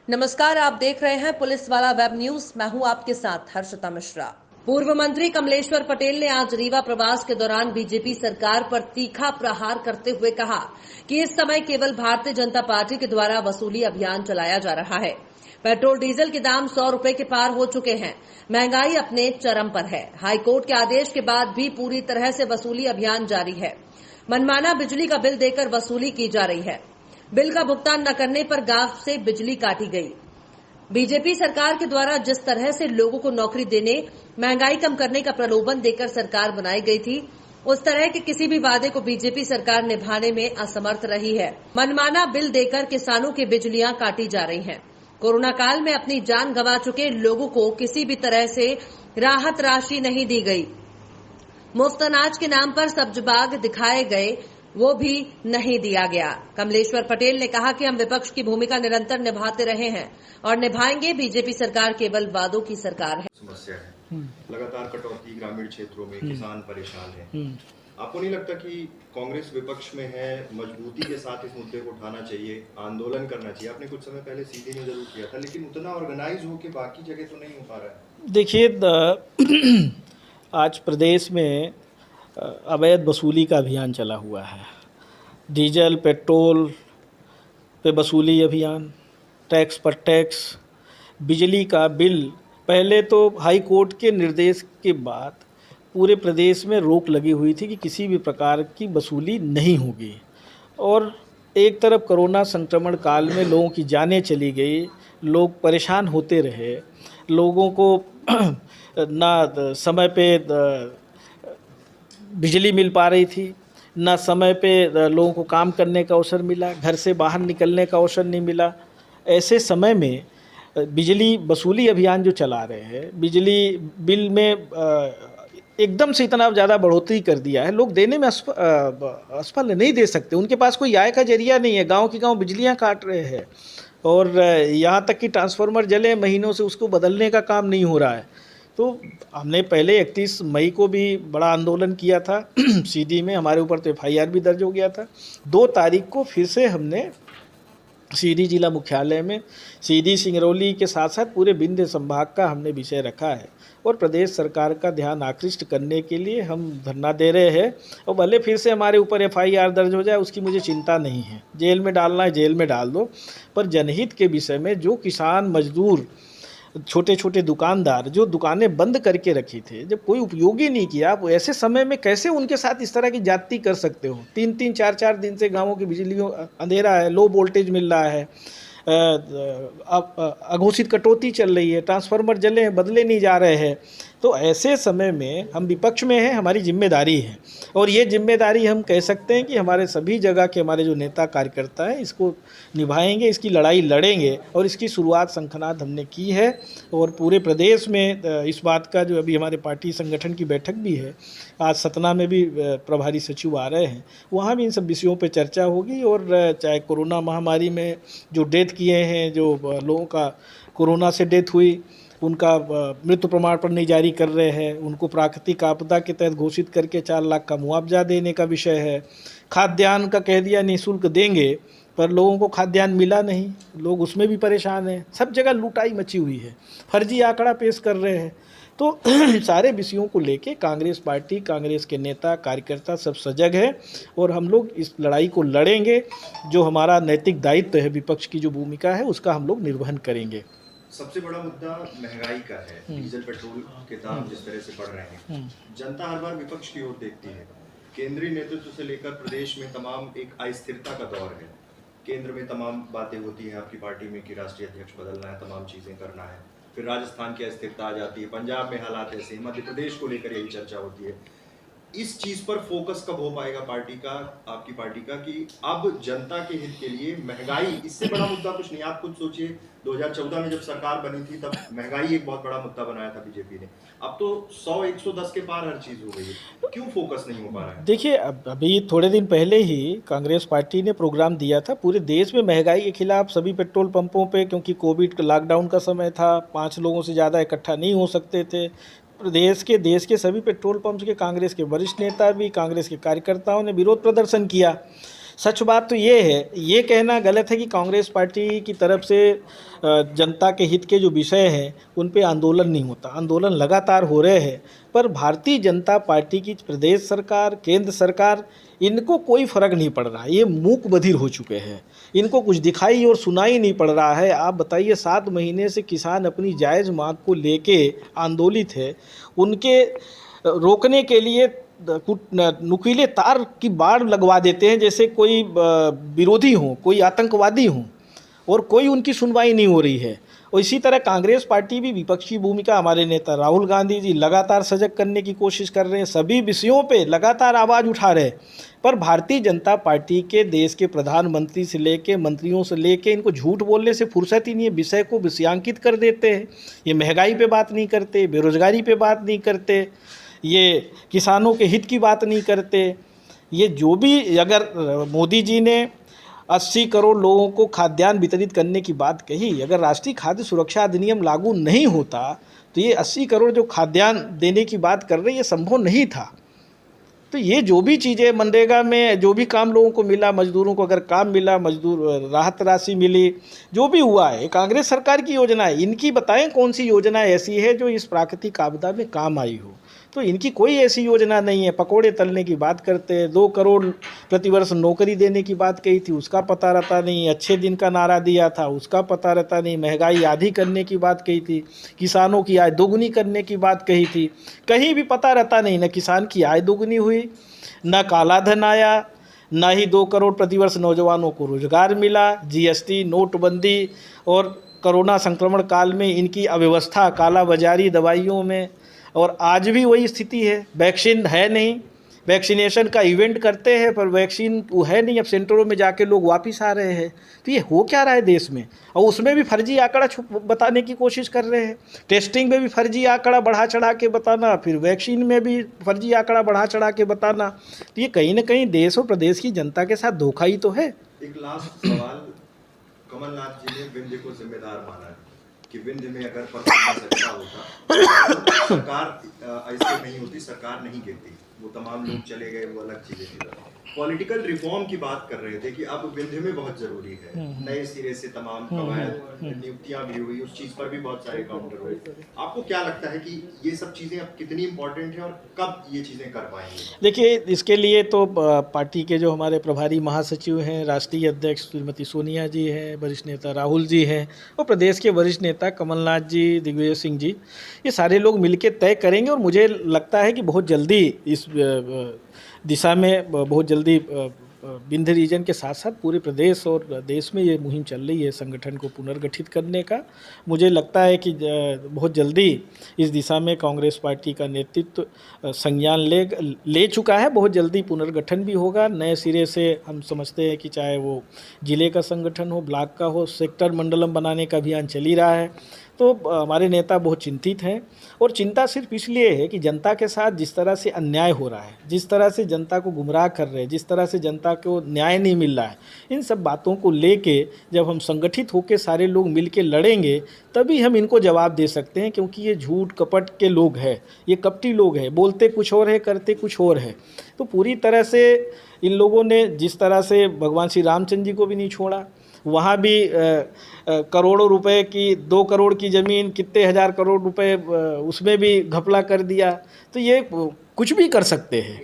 नमस्कार, आप देख रहे हैं पुलिस वाला वेब न्यूज। मैं हूं आपके साथ हर्षिता मिश्रा। पूर्व मंत्री कमलेश्वर पटेल ने आज रीवा प्रवास के दौरान बीजेपी सरकार पर तीखा प्रहार करते हुए कहा कि इस समय केवल भारतीय जनता पार्टी के द्वारा वसूली अभियान चलाया जा रहा है। पेट्रोल डीजल के दाम 100 रुपए के पार हो चुके हैं। महंगाई अपने चरम पर है। हाईकोर्ट के आदेश के बाद भी पूरी तरह से वसूली अभियान जारी है। मनमाना बिजली का बिल देकर वसूली की जा रही है। बिल का भुगतान न करने पर गांव से बिजली काटी गई। बीजेपी सरकार के द्वारा जिस तरह से लोगों को नौकरी देने, महंगाई कम करने का प्रलोभन देकर सरकार बनाई गई थी, उस तरह के किसी भी वादे को बीजेपी सरकार निभाने में असमर्थ रही है। मनमाना बिल देकर किसानों की बिजलियां काटी जा रही हैं। कोरोना काल में अपनी जान गंवा चुके लोगों को किसी भी तरह से राहत राशि नहीं दी गई। मुफ्त अनाज के नाम पर सब्ज बाग दिखाए गए, वो भी नहीं दिया गया। कमलेश्वर पटेल ने कहा कि हम विपक्ष की भूमिका निरंतर निभाते रहे हैं और निभाएंगे। बीजेपी सरकार केवल वादों की सरकार है। समस्या है लगातार कटौती, ग्रामीण क्षेत्रों में किसान परेशान है। आपको नहीं लगता कि कांग्रेस विपक्ष में है, मजबूती के साथ इस मुद्दे को उठाना चाहिए, आंदोलन करना चाहिए? आपने कुछ समय पहले सीधी में जरूर किया था, लेकिन उतना ऑर्गेनाइज हो के बाकी जगह तो नहीं हो पा रहा है। देखिए, आज प्रदेश में अवैध वसूली का अभियान चला हुआ है। डीजल पेट्रोल पे वसूली अभियान, टैक्स पर टैक्स, बिजली का बिल। पहले तो हाई कोर्ट के निर्देश के बाद पूरे प्रदेश में रोक लगी हुई थी कि किसी भी प्रकार की वसूली नहीं होगी। और एक तरफ कोरोना संक्रमण काल में लोगों की जानें चली गई, लोग परेशान होते रहे, लोगों को ना समय पे बिजली मिल पा रही थी, ना समय पे लोगों को काम करने का अवसर मिला, घर से बाहर निकलने का अवसर नहीं मिला। ऐसे समय में बिजली वसूली अभियान जो चला रहे हैं, बिजली बिल में एकदम से इतना ज़्यादा बढ़ोतरी कर दिया है, लोग देने में असफल नहीं दे सकते। उनके पास कोई आय का जरिया नहीं है। गांव की गांव बिजलियां काट रहे हैं और यहाँ तक कि ट्रांसफार्मर जले महीनों से, उसको बदलने का काम नहीं हो रहा है। तो हमने पहले 31 मई को भी बड़ा आंदोलन किया था सीधी में, हमारे ऊपर तो FIR भी दर्ज हो गया था। 2 तारीख को फिर से हमने सीधी जिला मुख्यालय में सीधी सिंगरौली के साथ साथ पूरे विंध्य संभाग का हमने विषय रखा है और प्रदेश सरकार का ध्यान आकृष्ट करने के लिए हम धरना दे रहे हैं। और भले फिर से हमारे ऊपर FIR दर्ज हो जाए, उसकी मुझे चिंता नहीं है। जेल में डालना है जेल में डाल दो, पर जनहित के विषय में जो किसान, मजदूर, छोटे छोटे दुकानदार जो दुकानें बंद करके रखी थे, जब कोई उपयोगी नहीं किया, आप ऐसे समय में कैसे उनके साथ इस तरह की जाति कर सकते हो? 3-3, 4-4 दिन से गांवों की बिजलियों अंधेरा है, लो वोल्टेज मिल रहा है, अघोषित कटौती चल रही है, ट्रांसफार्मर जले हैं, बदले नहीं जा रहे हैं। तो ऐसे समय में हम विपक्ष में हैं, हमारी जिम्मेदारी है और ये जिम्मेदारी हम कह सकते हैं कि हमारे सभी जगह के हमारे जो नेता कार्यकर्ता हैं इसको निभाएंगे, इसकी लड़ाई लड़ेंगे। और इसकी शुरुआत शंखनाद हमने की है और पूरे प्रदेश में इस बात का जो अभी हमारे पार्टी संगठन की बैठक भी है, आज सतना में भी प्रभारी सचिव आ रहे हैं, वहाँ भी इन सब विषयों पर चर्चा होगी। और चाहे कोरोना महामारी में जो डेथ किए हैं, जो लोगों का कोरोना से डेथ हुई, उनका मृत्यु प्रमाण पत्र नहीं जारी कर रहे हैं, उनको प्राकृतिक आपदा के तहत घोषित करके 4 लाख का मुआवजा देने का विषय है। खाद्यान्न का कह दिया निःशुल्क देंगे, पर लोगों को खाद्यान्न मिला नहीं, लोग उसमें भी परेशान हैं। सब जगह लूटाई मची हुई है, फर्जी आंकड़ा पेश कर रहे हैं। तो सारे विषयों को लेके कांग्रेस पार्टी, कांग्रेस के नेता कार्यकर्ता सब सजग है और हम लोग इस लड़ाई को लड़ेंगे। जो हमारा नैतिक दायित्व है, विपक्ष की जो भूमिका है, उसका हम लोग निर्वहन करेंगे। सबसे बड़ा मुद्दा महंगाई का है। डीजल पेट्रोल के दाम जिस तरह से बढ़ रहे हैं, जनता हर बार विपक्ष की ओर देखती है। केंद्रीय नेतृत्व से लेकर प्रदेश में तमाम एक अस्थिरता का दौर है। केंद्र में तमाम बातें होती हैं आपकी पार्टी में कि राष्ट्रीय अध्यक्ष बदलना है, तमाम चीजें करना है, फिर राजस्थान की अस्थिरता आ जाती है, पंजाब में हालात ऐसे, मध्य प्रदेश को लेकर यही चर्चा होती है। इस चीज पर फोकस कब हो पाएगा पार्टी का, आपकी पार्टी का, कि अब जनता के हित के लिए महंगाई, इससे बड़ा मुद्दा कुछ नहीं। आप खुद सोचिए, 2014 में जब सरकार बनी थी तब महंगाई एक बहुत बड़ा मुद्दा बनाया था बीजेपी ने। अब तो 100-110 के पार हर चीज हो गई है, क्यों फोकस नहीं हो पा रहा है? देखिए, अभी थोड़े दिन पहले ही कांग्रेस पार्टी ने प्रोग्राम दिया था पूरे देश में महंगाई के खिलाफ, सभी पेट्रोल पंपों पे, क्योंकि कोविड का लॉकडाउन का समय था, 5 लोगों से ज़्यादा इकट्ठा नहीं हो सकते थे। देश के सभी पेट्रोल पंप्स के कांग्रेस के वरिष्ठ नेता भी, कांग्रेस के कार्यकर्ताओं ने विरोध प्रदर्शन किया। सच बात तो ये है, ये कहना गलत है कि कांग्रेस पार्टी की तरफ से जनता के हित के जो विषय हैं उन पे आंदोलन नहीं होता। आंदोलन लगातार हो रहे हैं, पर भारतीय जनता पार्टी की प्रदेश सरकार, केंद्र सरकार, इनको कोई फर्क नहीं पड़ रहा। ये मूक बधिर हो चुके हैं, इनको कुछ दिखाई और सुनाई नहीं पड़ रहा है। आप बताइए, 7 महीने से किसान अपनी जायज़ मांग को लेके आंदोलित है, उनके रोकने के लिए नुकीले तार की बाड़ लगवा देते हैं जैसे कोई विरोधी हो, कोई आतंकवादी हो, और कोई उनकी सुनवाई नहीं हो रही है। और इसी तरह कांग्रेस पार्टी भी विपक्षी भूमिका, हमारे नेता राहुल गांधी जी लगातार सजग करने की कोशिश कर रहे हैं, सभी विषयों पे लगातार आवाज़ उठा रहे हैं, पर भारतीय जनता पार्टी के देश के प्रधानमंत्री से लेके मंत्रियों से लेके इनको झूठ बोलने से फुर्सत ही नहीं है। विषय को विषयांकित कर देते हैं। ये महंगाई पे बात नहीं करते, बेरोजगारी पे बात नहीं करते, ये किसानों के हित की बात नहीं करते। ये जो भी, अगर मोदी जी ने 80 करोड़ लोगों को खाद्यान्न वितरित करने की बात कही, अगर राष्ट्रीय खाद्य सुरक्षा अधिनियम लागू नहीं होता तो ये 80 करोड़ जो खाद्यान्न देने की बात कर रहे हैं, ये संभव नहीं था। तो ये जो भी चीज़ें मनरेगा में जो भी काम लोगों को मिला, मजदूरों को अगर काम मिला, मजदूर राहत राशि मिली, जो भी हुआ है कांग्रेस सरकार की योजना है। इनकी बताएं कौन सी योजना ऐसी है जो इस प्राकृतिक आपदा में काम आई हो? तो इनकी कोई ऐसी योजना नहीं है। पकोड़े तलने की बात करते हैं, 2 करोड़ प्रतिवर्ष नौकरी देने की बात कही थी, उसका पता रहता नहीं। अच्छे दिन का नारा दिया था, उसका पता रहता नहीं। महंगाई आधी करने की बात कही थी, किसानों की आय दोगुनी करने की बात कही थी, कहीं भी पता रहता नहीं। न किसान की आय दोगुनी हुई, न काला धन आया, न ही 2 करोड़ प्रतिवर्ष नौजवानों को रोजगार मिला। जीएसटी, नोटबंदी और कोरोना संक्रमण काल में इनकी अव्यवस्था, कालाबाजारी दवाइयों में, और आज भी वही स्थिति है। वैक्सीन है नहीं, वैक्सीनेशन का इवेंट करते हैं पर वैक्सीन वो है नहीं। अब सेंटरों में जाके लोग वापस आ रहे हैं। तो ये हो क्या रहा है देश में? और उसमें भी फर्जी आंकड़ा बताने की कोशिश कर रहे हैं। टेस्टिंग में भी फर्जी आंकड़ा बढ़ा चढ़ा के बताना, फिर वैक्सीन में भी फर्जी आंकड़ा बढ़ा चढ़ा के बताना। तो ये कहीं ना कहीं देश और प्रदेश की जनता के साथ धोखा ही तो है। एक लास्ट सवाल, कमलनाथ जी ने विंध्य को जिम्मेदार माना है कि विंध्य में अगर परफॉर्मेंस अच्छा होता, सरकार ऐसे नहीं होती, सरकार नहीं गिरती, वो तमाम लोग चले गए, वो अलग चीजें थी। पॉलिटिकल रिफॉर्म की बात कर रहे थे कि अब विंध्य में बहुत जरूरी है, नए सिरे से तमाम कवायद, नियुक्तियां भी हुई, उस चीज पर भी बहुत सारे काउंटर हुए। आपको क्या लगता है कि ये सब चीजें अब कितनी इंपॉर्टेंट है और कब ये चीजें कर पाएंगे? देखिए, इसके लिए तो पार्टी के जो हमारे प्रभारी महासचिव हैं, राष्ट्रीय अध्यक्ष श्रीमती सोनिया जी हैं, वरिष्ठ नेता राहुल जी हैं, और प्रदेश के वरिष्ठ नेता कमलनाथ जी, दिग्विजय सिंह जी, ये सारे लोग मिलकर तय करेंगे। और मुझे लगता है कि बहुत जल्दी इस दिशा में, बहुत जल्दी विंध्य रीजन के साथ साथ पूरे प्रदेश और देश में ये मुहिम चल रही है संगठन को पुनर्गठित करने का। मुझे लगता है कि बहुत जल्दी इस दिशा में कांग्रेस पार्टी का नेतृत्व संज्ञान ले चुका है। बहुत जल्दी पुनर्गठन भी होगा नए सिरे से। हम समझते हैं कि चाहे वो जिले का संगठन हो, ब्लॉक का हो, सेक्टर मंडलम बनाने का अभियान चल ही रहा है। तो हमारे नेता बहुत चिंतित हैं, और चिंता सिर्फ इसलिए है कि जनता के साथ जिस तरह से अन्याय हो रहा है, जिस तरह से जनता को गुमराह कर रहे हैं, जिस तरह से जनता को न्याय नहीं मिल रहा है, इन सब बातों को लेके जब हम संगठित होकर सारे लोग मिल के लड़ेंगे तभी हम इनको जवाब दे सकते हैं। क्योंकि ये झूठ कपट के लोग हैं, ये कपटी लोग हैं, बोलते कुछ और है, करते कुछ और है। तो पूरी तरह से इन लोगों ने जिस तरह से भगवान श्री रामचंद्र जी को भी नहीं छोड़ा, वहाँ भी करोड़ों रुपए की, 2 करोड़ की ज़मीन कितने हज़ार करोड़ रुपए उसमें भी घपला कर दिया। तो ये कुछ भी कर सकते हैं।